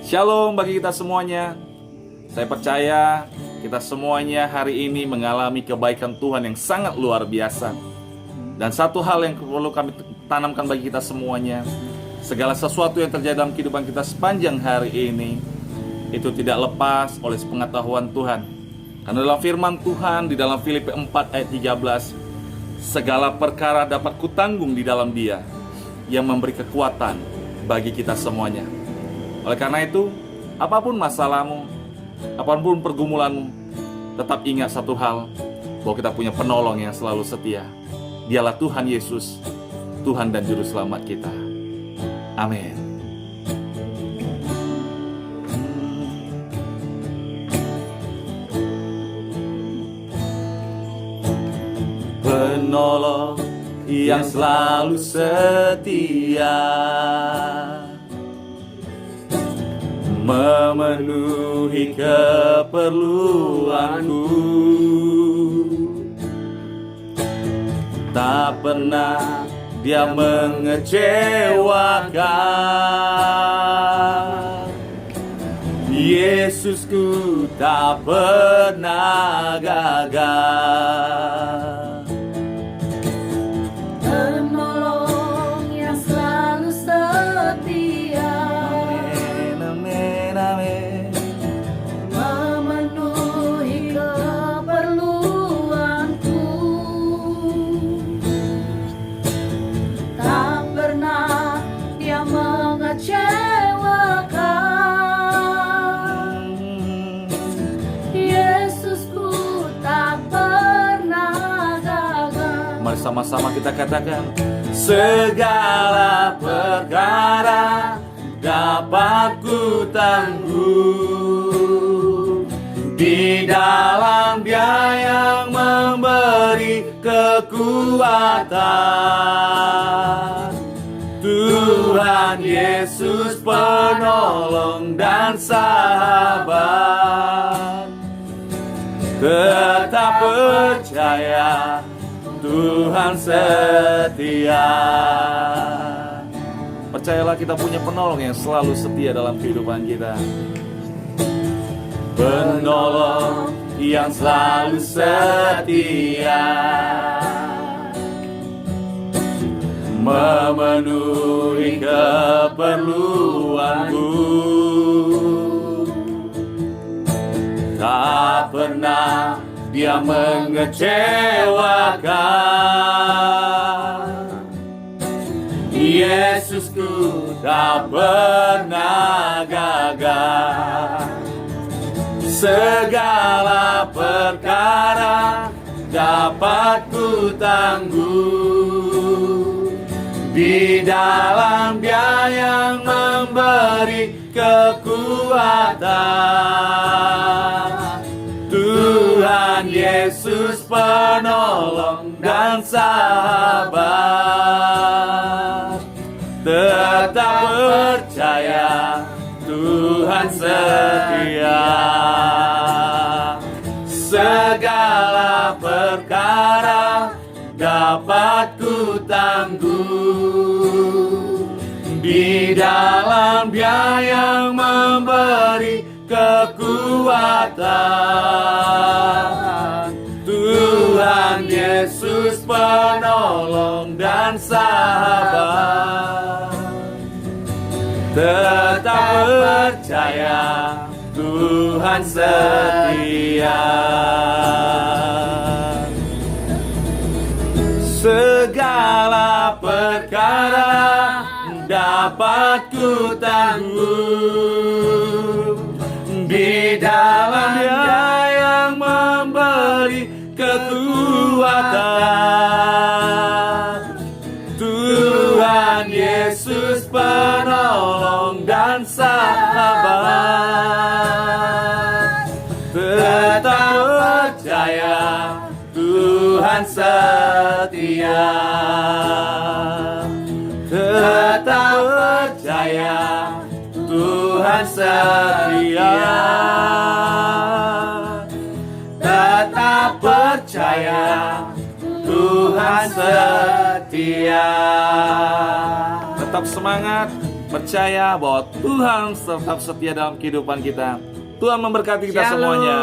Shalom bagi kita semuanya. Saya percaya kita semuanya hari ini mengalami kebaikan Tuhan yang sangat luar biasa. Dan satu hal yang perlu kami tanamkan bagi kita semuanya, segala sesuatu yang terjadi dalam kehidupan kita sepanjang hari ini, itu tidak lepas oleh pengetahuan Tuhan. Karena dalam firman Tuhan di dalam Filipi 4 ayat 13, segala perkara dapat kutanggung di dalam Dia yang memberi kekuatan bagi kita semuanya. Oleh karena itu, apapun masalahmu, apapun pergumulanmu, tetap ingat satu hal, bahwa kita punya penolong yang selalu setia. Dialah Tuhan Yesus, Tuhan dan Juru Selamat kita. Amin. Penolong yang selalu setia, memenuhi keperluanku, tak pernah Dia mengecewakan. Yesusku tak pernah gagal. Penolong yang selalu setia, Amin, amin. memenuhi keperluanku, tak pernah Dia mengecewakan. Yesusku tak pernah gagal. Mari sama-sama kita katakan, segala perkara dapat ku tanggung di dalam Dia yang memberi kekuatan. Tuhan Yesus penolong dan sahabat. Tetap percaya, Tuhan setia. Percayalah kita punya penolong yang selalu setia dalam kehidupan kita. Penolong yang selalu setia, memenuhi keperluanku, tak pernah Dia mengecewakan. Yesusku tak pernah gagal. Segala perkara dapat ku tanggung di dalam Dia yang memberi kekuatan. Tuhan Yesus penolong dan sahabat. Tetap percaya, Tuhan setia. Segala perkara dapat ku tanggung di dalam Dia yang memberi kekuatan. Tuhan Yesus penolong dan sahabat. Tetap percaya, Tuhan setia. Segala perkara dapat ku tanggung di dalam Dia yang memberi kekuatan. Tuhan Yesus penolong dan sahabat. Tetap percaya, Tuhan setia. Tetap percaya, Tuhan setia. Tetap percaya, Tuhan setia. Tetap semangat, percaya bahwa Tuhan tetap setia dalam kehidupan kita. Tuhan memberkati kita Shalom. semuanya.